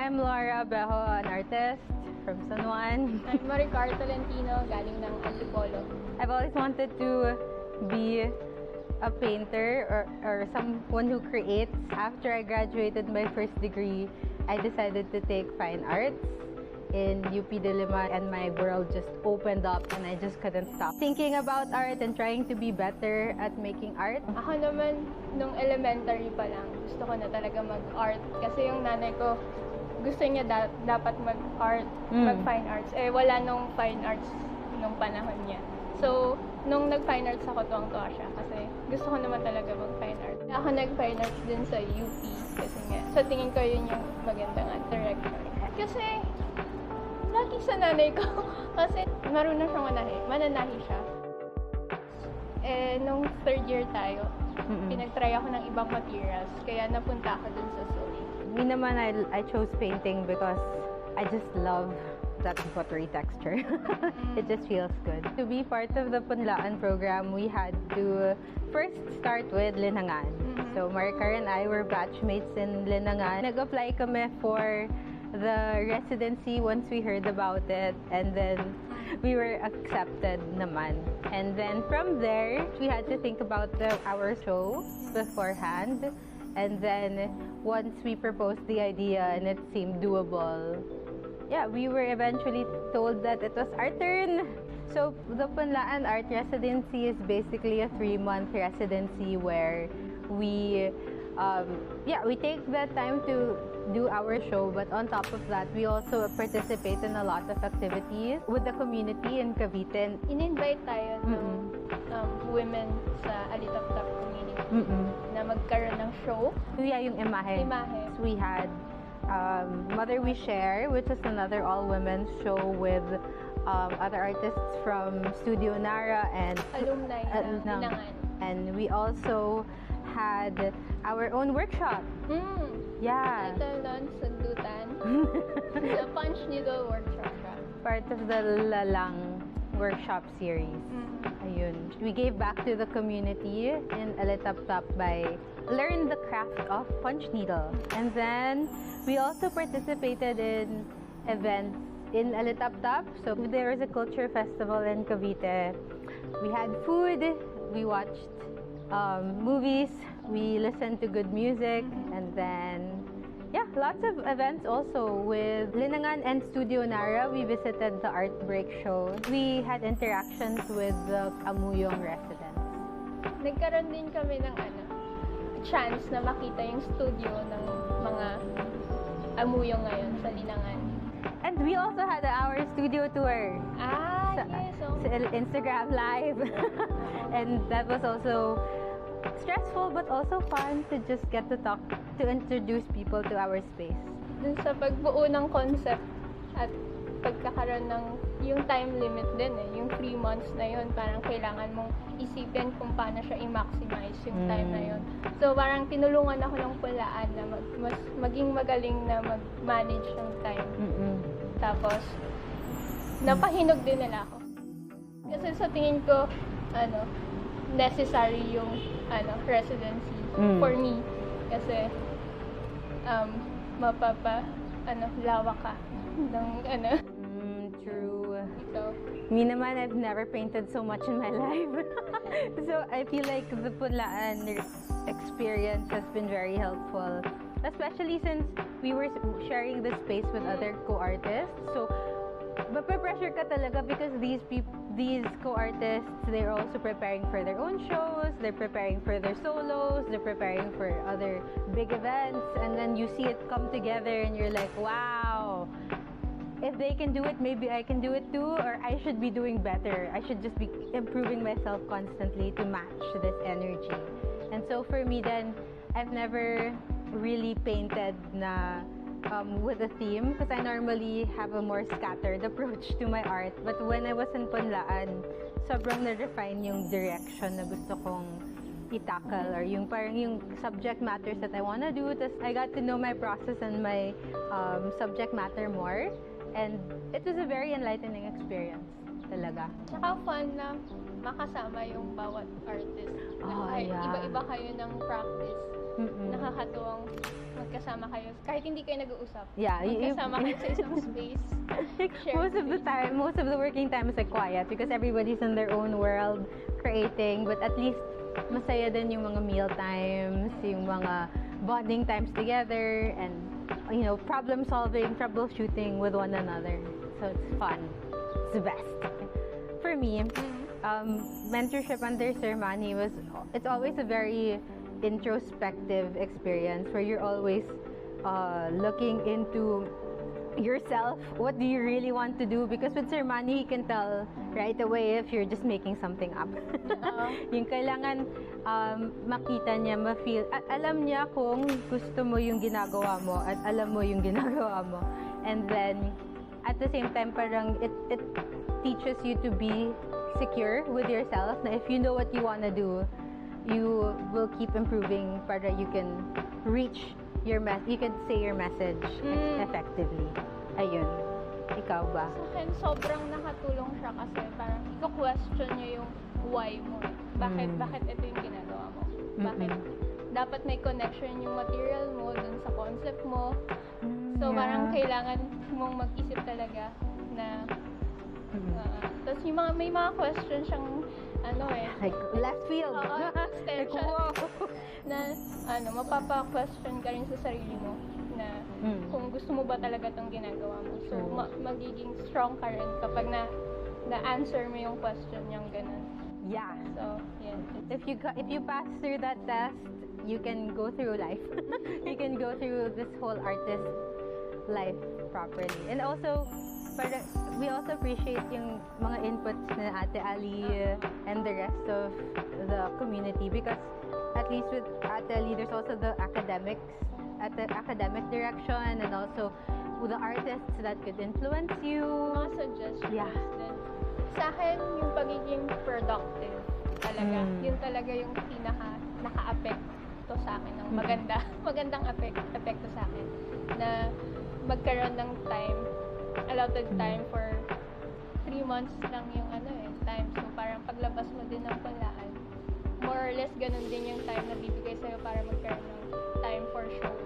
I'm Laura Abejo, an artist from San Juan. I'm Maricar Tolentino, galing ng Antipolo. I've always wanted to be a painter or someone who creates. After I graduated my first degree, I decided to take fine arts in UP-Diliman, and my world just opened up and I just couldn't stop thinking about art and trying to be better at making art. Ako naman, nung elementary pa lang, gusto ko na talaga mag-art. Kasi yung nanay ko, gusto niya dapat mag-art, mag-fine arts. Eh, wala nung fine arts nung panahon niya. So, nung nag-fine arts ako, tuwang-tuwa siya. Kasi gusto ko naman talaga mag-fine arts. Ako nag-fine arts din sa UP. Kasi nga, sa tingin ko yun yung magandang direction. Kasi, lagi sa nanay ko. Kasi marunong siyang mananahi siya. Eh, nung third year tayo, pinag-try ako ng ibang materials. Kaya napunta ako dun sa soul. Me naman, I chose painting because I just love that buttery texture. It just feels good. To be part of the Punlaan program, we had to first start with Linangan. So Maricar and I were batchmates in Linangan. Nag-apply kami for the residency once we heard about it, and then we were accepted naman. And then from there, we had to think about our show beforehand. And then once we proposed the idea and it seemed doable, yeah, we were eventually told that it was our turn. So the Punlaan Art Residency is basically a 3-month residency where we take the time to do our show, but on top of that, we also participate in a lot of activities with the community in Cavite. In-invite tayo ng women sa Aliptatap community na magkaroon ng show. Yeah, yung imahe. Imahe. We had Mother We Share, which is another all-women's show with other artists from Studio Nara and alumni ng Linangan. And we also had our own workshop. Yeah. Title nun, Sundutan. The Punch Needle Workshop. Part of the Lalang workshop series. Ayun. We gave back to the community in Aliptatap by learn the craft of punch needle. And then we also participated in events in Aliptatap. So there was a culture festival in Cavite. We had food, we watched movies, we listened to good music, and then lots of events also with Linangan and Studio Nara. We visited the art break show. We had interactions with the 𝐿𝐻𝐻𝐸 residents. Nagkaroon din kami ng chance na makita yung studio ng mga 𝐿𝐻𝐻𝐸 ngayon sa Linangan. And we also had our studio tour. Yes. Instagram Live. And that was also stressful but also fun to just get to talk, to introduce people to our space. Dun sa pagbuo ng concept at pagkakaroon ng yung time limit din yung 3 months na yun, parang kailangan mong isipin kung paano siya i-maximize yung time na yun. So parang tinulungan ako ng Punlaan na maging magaling na mag-manage ng time. Tapos napahinog din nila ako. Kasi sa tingin ko, necessary yung residency for me. Kasi lawak ka ng True. Ikaw. Me naman, I've never painted so much in my life. So I feel like the Punlaan experience has been very helpful, especially since we were sharing the space with other co-artists. So mape-pressure ka talaga because these co-artists, they're also preparing for their own shows, they're preparing for their solos, they're preparing for other big events, and then you see it come together and you're like, wow, if they can do it, maybe I can do it too, or I should be doing better. I should just be improving myself constantly to match this energy. And so for me then, I've never really painted na with a theme because I normally have a more scattered approach to my art. But when I was in Punlaan, sobrang na-refine yung direction na gusto kong i-tackle or yung parang yung subject matters that I wanna do. Tapos I got to know my process and my subject matter more. And it was a very enlightening experience talaga. Tsaka fun na makasama yung bawat artist. Iba-iba kayo ng practice. Nakakatuwang magkasama kayo. Kahit hindi kayo nag-uusap. Yeah, magkasama kayo sa isang space. Most of the time, most of the working time is like quiet because everybody's in their own world creating, but at least masaya din yung mga meal times, yung mga bonding times together, and you know, problem solving, troubleshooting with one another. So it's fun. It's the best. For me, mentorship under Sir Manny it's always a very introspective experience where you're always looking into yourself. What do you really want to do? Because with Sir Manny, he can tell right away if you're just making something up. Yung kailangan makita niya, ma-feel, alam niya kung gusto mo yung ginagawa mo at alam mo yung ginagawa mo. And then, at the same time, parang it teaches you to be secure with yourself, na if you know what you want to do, you will keep improving para you can reach you can say your message effectively. Ayun. Ikaw ba? Sa akin, sobrang nakatulong siya kasi parang iko-question niya yung why mo. Bakit ito yung ginagawa mo? Bakit dapat may connection yung material mo dun sa concept mo. So, parang kailangan mong mag-isip talaga na tapos yung may mga question siyang like left field. Like, na mapapa-question ka rin sa sarili mo na kung gusto mo ba talaga itong ginagawa mo. So, magiging strong ka rin kapag na-answer mo yung question yung ganun. Yeah. So, yeah. If you pass through that test, you can go through life. You can go through this whole artist life properly. And also, we also appreciate yung mga inputs na Ate Ali and the rest of the community, because at least with Ate Ali, there's also the academic direction, and also with the artists that could influence you. Mga suggestions. Yeah. Then, sa akin, yung pagiging productive talaga, yun talaga yung naka-apekto sa akin ng magandang apekto sa akin, na magkaroon ng time, allotted time for 3 months lang yung time. So parang paglabas mo din ng Punlaan, more or less ganun din yung time na bibigay sa'yo para magkaroon ng time for show.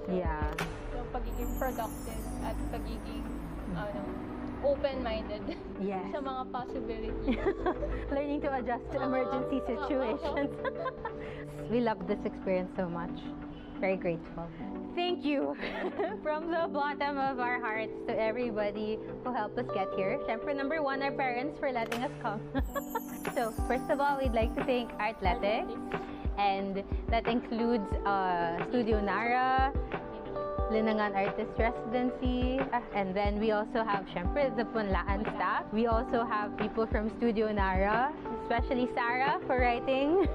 So, yeah. So pagiging productive at pagiging open-minded sa mga possibilities. Learning to adjust to emergency situations. We love this experience so much. Very grateful. Thank you from the bottom of our hearts to everybody who helped us get here. Siyempre, number one, our parents for letting us come. So, first of all, we'd like to thank Artletics, and that includes Studio Nara, Linangan Artist Residency, and then we also have, siyempre, the Punlaan staff. We also have people from Studio Nara, especially Sarah for writing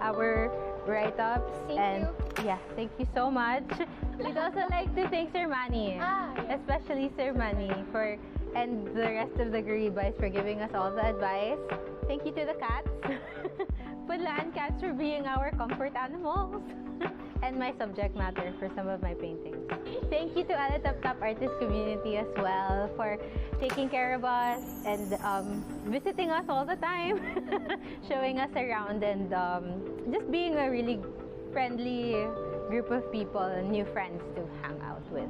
our write-ups. Thank you. Yeah, thank you so much. We'd also like to thank Sir Manny, especially Sir Manny, and the rest of the 𝐿𝐻𝐵𝑖𝑠 for giving us all the advice. Thank you to the cats, Punlaan cats, for being our comfort animals, and my subject matter for some of my paintings. Thank you to Aliptatap Artist Community as well for taking care of us and visiting us all the time, showing us around, and just being a really friendly group of people and new friends to hang out with.